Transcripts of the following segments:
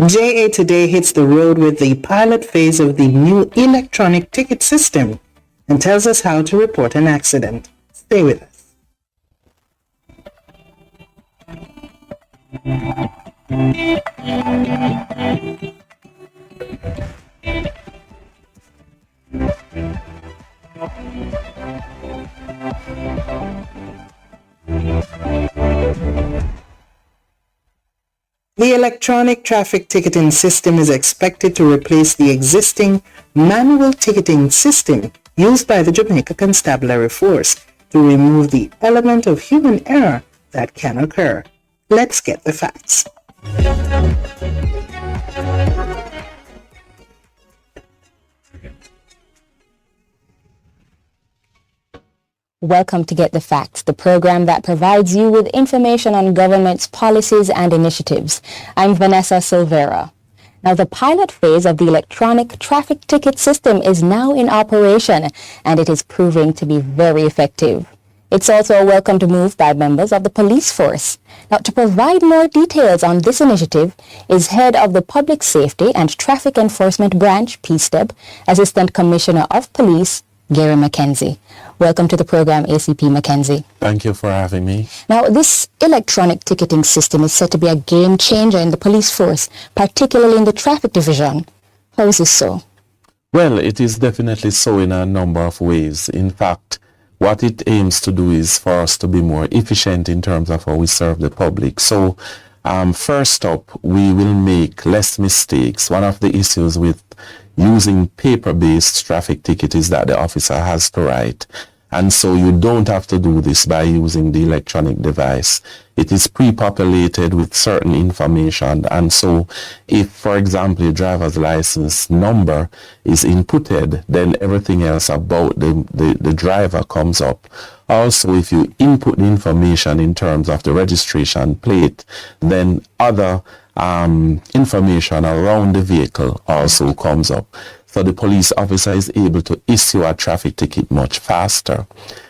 JA Today hits the road with the pilot phase of the new electronic ticket system and tells us how to report an accident. Stay with us. The electronic traffic ticketing system is expected to replace the existing manual ticketing system used by the Jamaica Constabulary Force to remove the element of human error that can occur. Let's get the facts. Welcome to Get the Facts, the program that provides you with information on government's policies and initiatives. I'm Vanessa Silvera. Now, the pilot phase of the electronic traffic ticket system is now in operation, and it is proving to be very effective. It's also a welcomed move by members of the police force. Now, to provide more details on this initiative is Head of the Public Safety and Traffic Enforcement Branch, PSTEB, Assistant Commissioner of Police, Gary McKenzie. Welcome to the program, ACP McKenzie. Thank you for having me. Now, this electronic ticketing system is said to be a game changer in the police force, particularly in the traffic division. How is this so? Well, it is definitely so in a number of ways. In fact, what it aims to do is for us to be more efficient in terms of how we serve the public. So, first up, we will make less mistakes. One of the issues with using paper-based traffic ticket is that the officer has to write. And so you don't have to do this by using the electronic device. It is pre-populated with certain information. And so if, for example, a driver's license number is inputted, then everything else about the driver comes up. Also, if you input the information in terms of the registration plate, then other information around the vehicle also comes up. So the police officer is able to issue a traffic ticket much faster.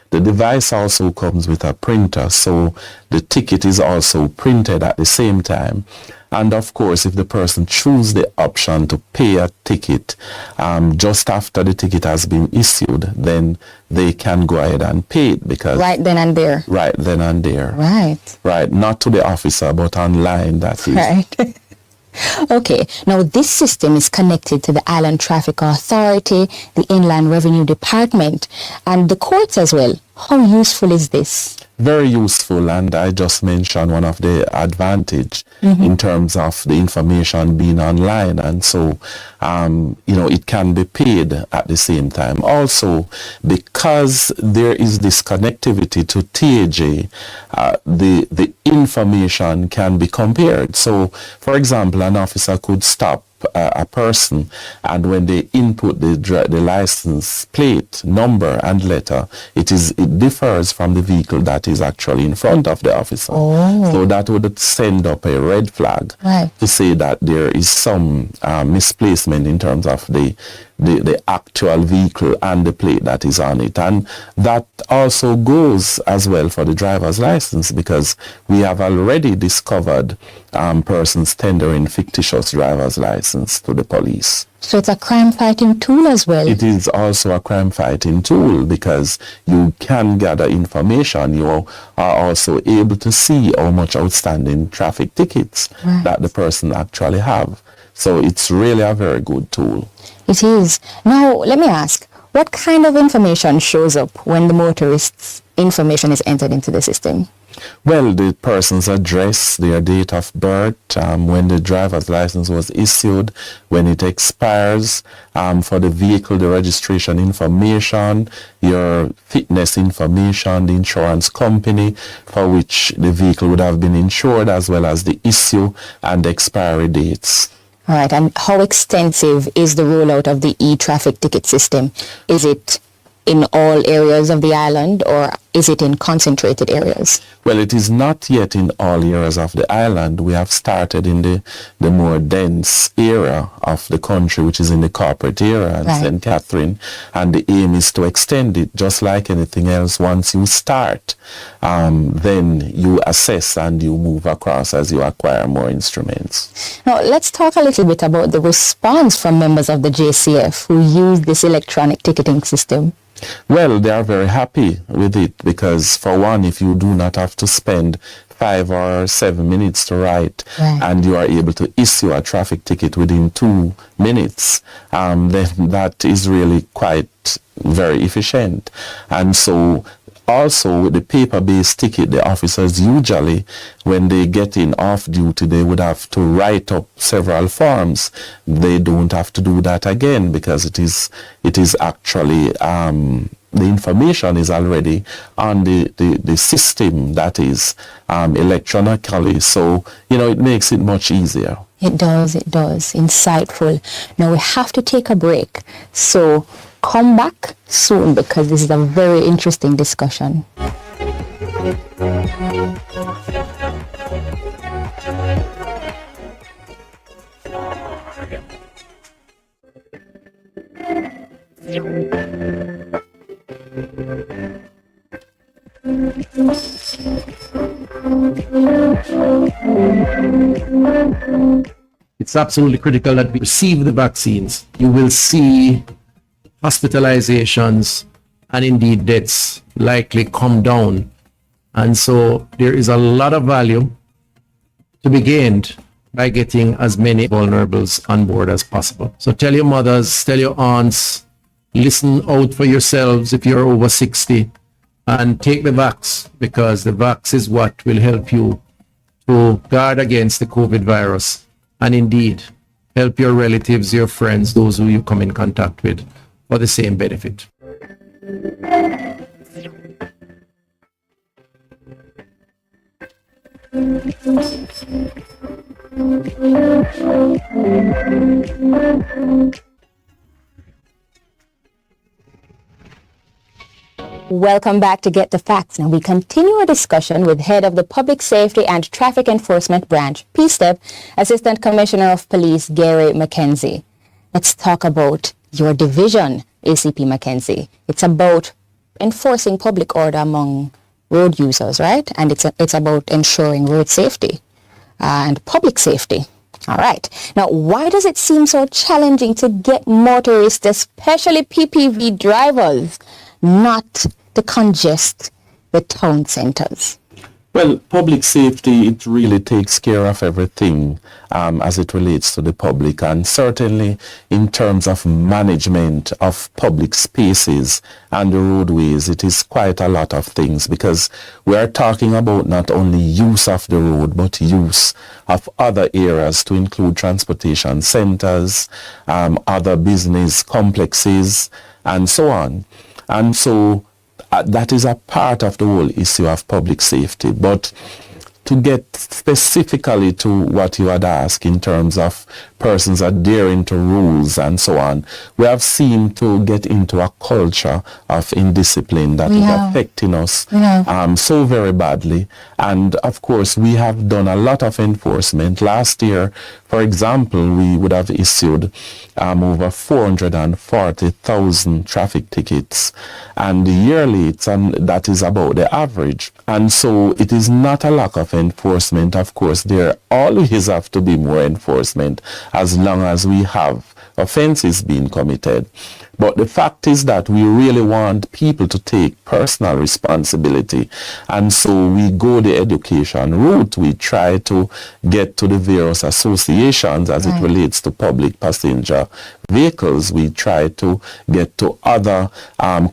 The device also comes with a printer, so the ticket is also printed at the same time. And of course, if the person chooses the option to pay a ticket just after the ticket has been issued, then they can go ahead and pay it because... Right then and there. Right then and there. Right. Right, not to the officer, but online, that is. Right. Okay, now this system is connected to the Island Traffic Authority, the Inland Revenue Department, and the courts as well. How useful is this? Very useful, and I just mentioned one of the advantage in terms of the information being online, and so it can be paid at the same time. Also, because there is this connectivity to TAJ, the information can be compared. So, for example, an officer could stop a person, and when they input the license plate, number and letter, it differs from the vehicle that is actually in front of the officer. Oh. So that would send up a red flag to say that there is some misplacement in terms of the actual vehicle and the plate that is on it. And that also goes as well for the driver's license, because we have already discovered persons tendering fictitious driver's license to the police. So it's a crime-fighting tool as well? It is also a crime-fighting tool because you can gather information. You are also able to see how much outstanding traffic tickets that the person actually have. So it's really a very good tool. It is. Now, let me ask, what kind of information shows up when the motorist's information is entered into the system? Well, the person's address, their date of birth, when the driver's license was issued, when it expires, for the vehicle, the registration information, your fitness information, the insurance company for which the vehicle would have been insured, as well as the issue and expiry dates. All right, and how extensive is the rollout of the e-traffic ticket system? Is it in all areas of the island, or is it in concentrated areas? Well, it is not yet in all areas of the island. We have started in the more dense area of the country, which is in the corporate area and St. Catherine, and the aim is to extend it just like anything else. Once you start, then you assess and you move across as you acquire more instruments. Now, let's talk a little bit about the response from members of the JCF who use this electronic ticketing system. Well, they are very happy with it because, for one, if you do not have to spend 5 or 7 minutes to write, and you are able to issue a traffic ticket within 2 minutes, then that is really quite very efficient. And so also with the paper-based ticket, the officers usually, when they get in off duty, they would have to write up several forms. They don't have to do that again because it is actually the information is already on the system that is electronically. So, it makes it much easier. It does. Insightful. Now we have to take a break. So come back soon because this is a very interesting discussion. It's absolutely critical that we receive the vaccines. You will see hospitalizations and indeed deaths likely come down. And so there is a lot of value to be gained by getting as many vulnerables on board as possible. So tell your mothers, tell your aunts, listen out for yourselves if you're over 60 and take the vax, because the vax is what will help you to guard against the COVID virus and indeed help your relatives, your friends, those who you come in contact with for the same benefit. Welcome back to Get the Facts. Now we continue our discussion with Head of the Public Safety and Traffic Enforcement Branch, PSTEP, Assistant Commissioner of Police, Gary McKenzie. Let's talk about your division, ACP McKenzie. It's about enforcing public order among road users, right? And it's about ensuring road safety and public safety. All right. Now, why does it seem so challenging to get motorists, especially PPV drivers, not to congest the town centers? Well, public safety, it really takes care of everything as it relates to the public, and certainly in terms of management of public spaces and the roadways, it is quite a lot of things, because we are talking about not only use of the road, but use of other areas to include transportation centers, other business complexes, and so on. And so that is a part of the whole issue of public safety. But to get specifically to what you had asked in terms of persons adhering to rules and so on, we have seemed to get into a culture of indiscipline that is affecting us so very badly. And of course, we have done a lot of enforcement. Last year, for example, we would have issued over 440,000 traffic tickets, and yearly that is about the average. And so it is not a lack of enforcement. Of course, there always have to be more enforcement as long as we have offenses being committed. But the fact is that we really want people to take personal responsibility. And so we go the education route. We try to get to the various associations as it relates to public passenger vehicles. We try to get to other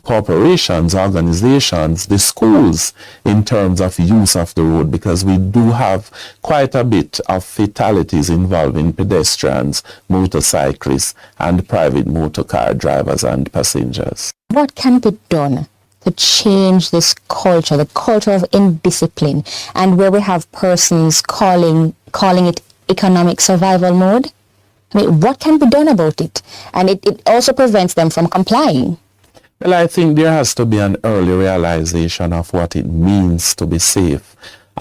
corporations, organizations, the schools in terms of use of the road, because we do have quite a bit of fatalities involving pedestrians, motorcyclists, and private motor car drivers and passengers. What can be done to change this culture, the culture of indiscipline, and where we have persons calling it economic survival mode? I mean, what can be done about it? And it also prevents them from complying. Well, I think there has to be an early realization of what it means to be safe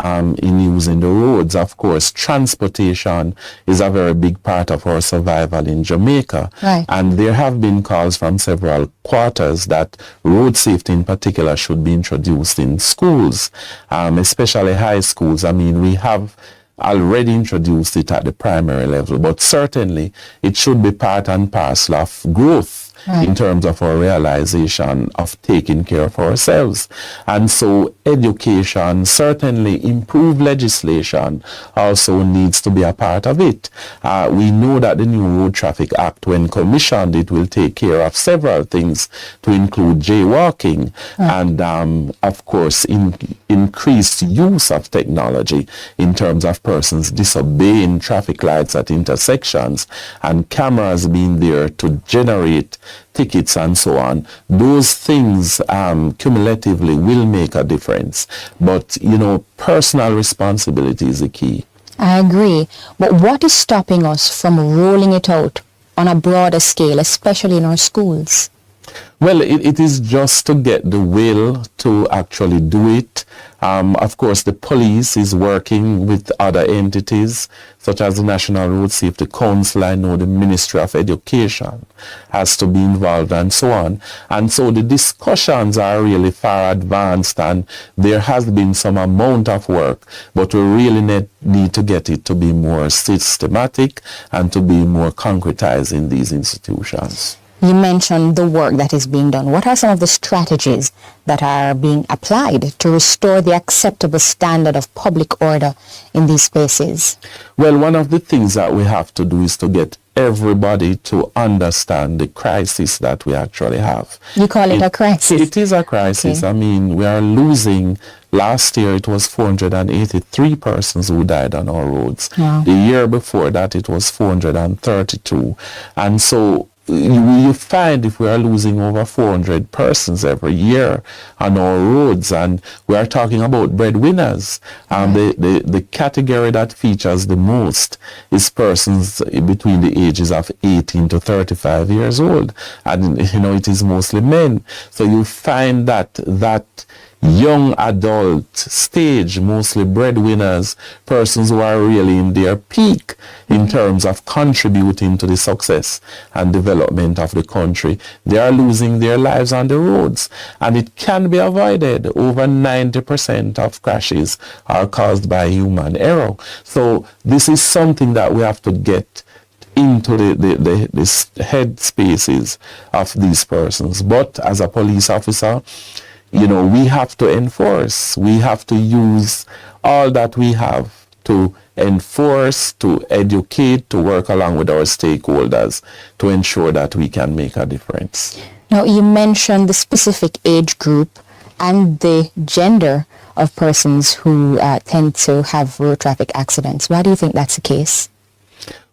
in using the roads. Of course, transportation is a very big part of our survival in Jamaica. Right. And there have been calls from several quarters that road safety in particular should be introduced in schools, especially high schools. I mean, we have already introduced it at the primary level, but certainly it should be part and parcel of growth. Right. In terms of our realization of taking care of ourselves. And so education, certainly improved legislation also needs to be a part of it. We know that the new Road Traffic Act, when commissioned, it will take care of several things to include jaywalking and, of course, increased use of technology in terms of persons disobeying traffic lights at intersections and cameras being there to generate tickets and so on. Those things cumulatively will make a difference. But, personal responsibility is the key. I agree. But what is stopping us from rolling it out on a broader scale, especially in our schools? Well, it is just to get the will to actually do it. Of course, the police is working with other entities, such as the National Road Safety Council. I know the Ministry of Education has to be involved and so on. And so the discussions are really far advanced and there has been some amount of work, but we really need to get it to be more systematic and to be more concretized in these institutions. You mentioned the work that is being done. What are some of the strategies that are being applied to restore the acceptable standard of public order in these spaces? Well, one of the things that we have to do is to get everybody to understand the crisis that we actually have. You call it a crisis? It is a crisis. Okay. I mean, we are losing. Last year it was 483 persons who died on our roads. Wow. The year before that it was 432. And so you find if we are losing over 400 persons every year on our roads, and we are talking about breadwinners, the category that features the most is persons between the ages of 18 to 35 years old, and it is mostly men. So you find that young adult stage, mostly breadwinners, persons who are really in their peak in terms of contributing to the success and development of the country, they are losing their lives on the roads. And it can be avoided. Over 90% of crashes are caused by human error. So this is something that we have to get into the head spaces of these persons. But as a police officer, we have to enforce. We have to use all that we have to enforce, to educate, to work along with our stakeholders to ensure that we can make a difference. Now, you mentioned the specific age group and the gender of persons who tend to have road traffic accidents. Why do you think that's the case?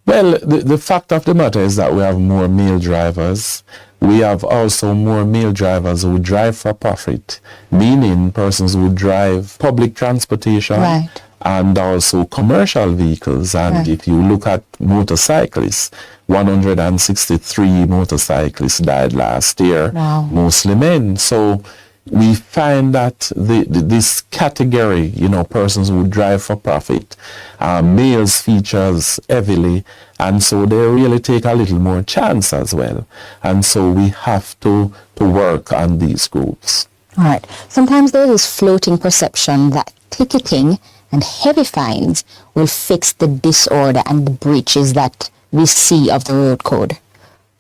Well, the fact of the matter is that we have more male drivers. We have also more male drivers who drive for profit, meaning persons who drive public transportation. Right. And also commercial vehicles. And if you look at motorcyclists, 163 motorcyclists died last year, mostly men. So we find that this category, persons who drive for profit, males features heavily, and so they really take a little more chance as well. And so we have to work on these groups. All right. Sometimes there is floating perception that ticketing and heavy fines will fix the disorder and the breaches that we see of the road code.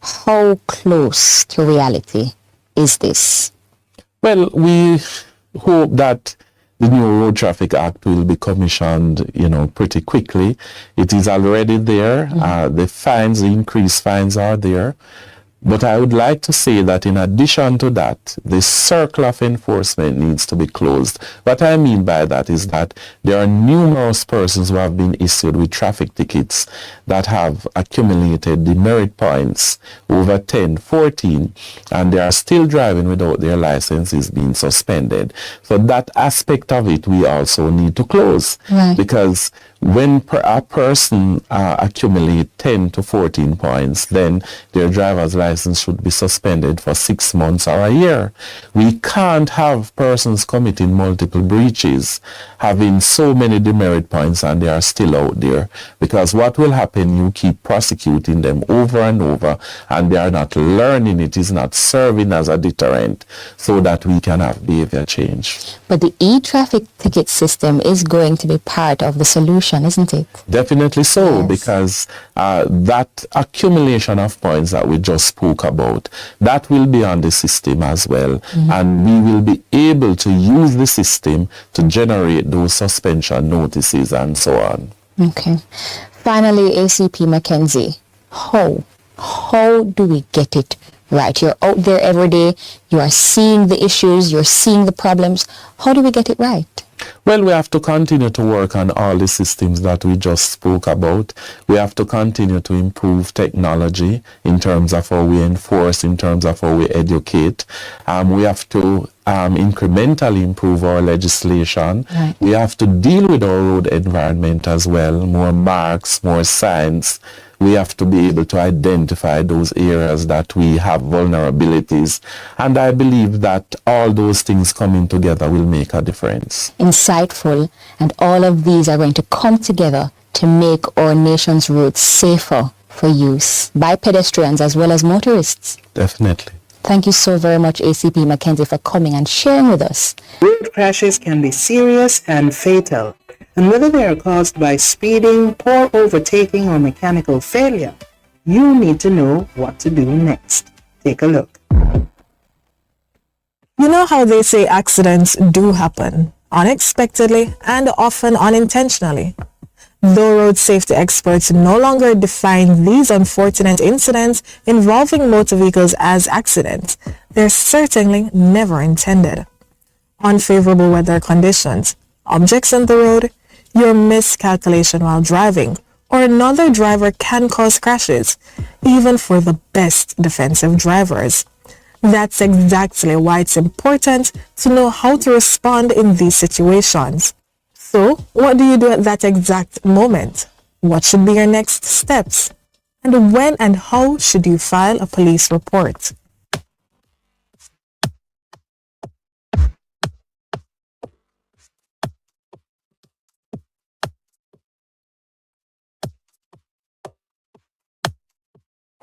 How close to reality is this? Well, we hope that the new Road Traffic Act will be commissioned, pretty quickly. It is already there. The fines, the increased fines are there. But I would like to say that in addition to that, the circle of enforcement needs to be closed. What I mean by that is that there are numerous persons who have been issued with traffic tickets that have accumulated demerit points over 10, 14, and they are still driving without their licenses being suspended. So that aspect of it we also need to close, because when a person accumulate 10 to 14 points, then their driver's license should be suspended for 6 months or a year. We can't have persons committing multiple breaches having so many demerit points and they are still out there, because what will happen, you keep prosecuting them over and over and they are not learning, it is not serving as a deterrent so that we can have behavior change. But the e-traffic ticket system is going to be part of the solution, isn't it? Definitely so, Yes. because that accumulation of points that we just spoke about, that will be on the system as well. And we will be able to use the system to generate those suspension notices and so on. Okay. Finally, ACP Mackenzie, how do we get it right? You're out there every day, you are seeing the issues, you're seeing the problems. How do we get it right? Well, we have to continue to work on all the systems that we just spoke about. We have to continue to improve technology in terms of how we enforce, in terms of how we educate. We have to incrementally improve our legislation. Right. We have to deal with our road environment as well, more marks, more signs. We have to be able to identify those areas that we have vulnerabilities. And I believe that all those things coming together will make a difference. Insightful, and all of these are going to come together to make our nation's roads safer for use by pedestrians as well as motorists. Definitely. Thank you so very much, ACP Mackenzie, for coming and sharing with us. Road crashes can be serious and fatal, and whether they are caused by speeding, poor overtaking, or mechanical failure, you need to know what to do next. Take a look. You know how they say accidents do happen, unexpectedly and often unintentionally. Though road safety experts no longer define these unfortunate incidents involving motor vehicles as accidents, they're certainly never intended. Unfavorable weather conditions, objects on the road, your miscalculation while driving, or another driver can cause crashes, even for the best defensive drivers. That's exactly why it's important to know how to respond in these situations. So, what do you do at that exact moment? What should be your next steps? And when and how should you file a police report?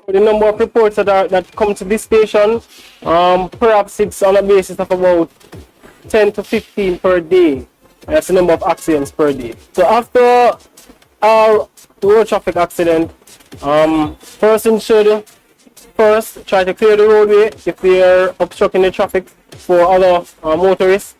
The number of reports that come to this station, perhaps it's on a basis of about 10 to 15 per day. That's the number of accidents per day. So after a road traffic accident, person should first try to clear the roadway if they are obstructing the traffic for other motorists.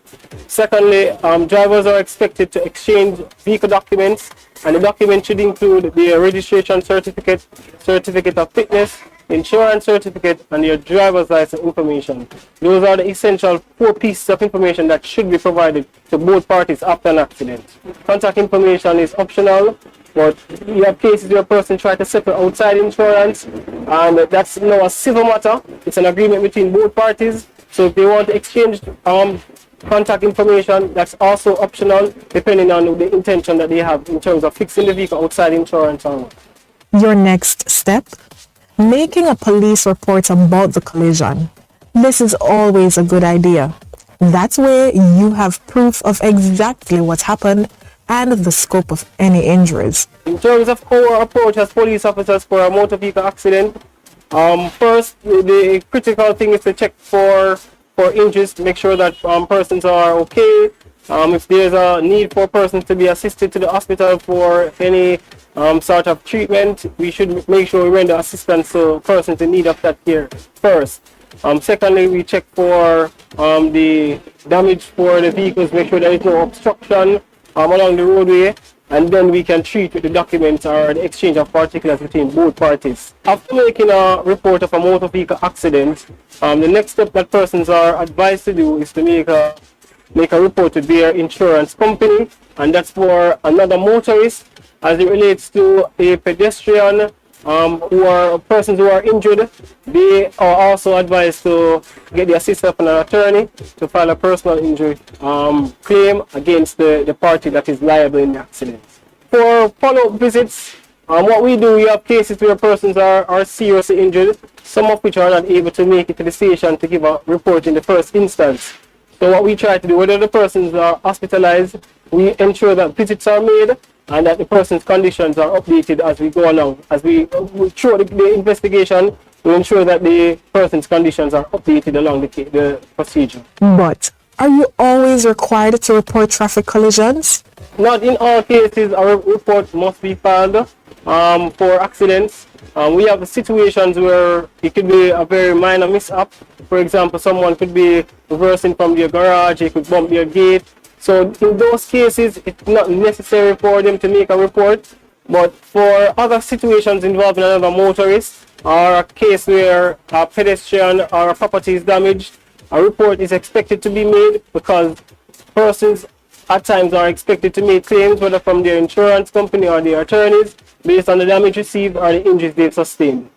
Secondly, drivers are expected to exchange vehicle documents, and the document should include their registration certificate, certificate of fitness, insurance certificate, and your driver's license information. Those are the essential 4 pieces of information that should be provided to both parties after an accident. Contact information is optional, but you have cases where a person tries to settle outside insurance, and that's now a civil matter. It's an agreement between both parties. So if they want to exchange contact information, that's also optional, depending on the intention that they have in terms of fixing the vehicle outside insurance or not. Your next step? Making a police report about the collision. This is always a good idea. That way you have proof of exactly what happened and the scope of any injuries. In terms of our approach as police officers for a motor vehicle accident, first, the critical thing is to check for injuries to make sure that persons are okay. If there's a need for persons to be assisted to the hospital for any sort of treatment, we should make sure we render assistance to persons in need of that care first. Secondly, we check for the damage for the vehicles, make sure there is no obstruction along the roadway, and then we can treat with the documents or the exchange of particulars between both parties. After making a report of a motor vehicle accident, the next step that persons are advised to do is to make a report to their insurance company, and that's for another motorist. As it relates to a pedestrian persons who are injured, they are also advised to get the assistance of an attorney to file a personal injury claim against the party that is liable in the accident. For follow-up visits, what we do, we have cases where persons are seriously injured, some of which are not able to make it to the station to give a report in the first instance. So what we try to do, whether the persons are hospitalized, we ensure that visits are made and that the person's conditions are updated as we go along. As we through the investigation, we ensure that the person's conditions are updated along the procedure. But are you always required to report traffic collisions? Not in all cases, our report must be filed for accidents. We have situations where it could be a very minor mishap. For example, someone could be reversing from their garage, they could bump their gate. So in those cases, it's not necessary for them to make a report. But for other situations involving another motorist, or a case where a pedestrian or a property is damaged, a report is expected to be made because persons at times are expected to make claims, whether from their insurance company or their attorneys, based on the damage received or the injuries they've sustained.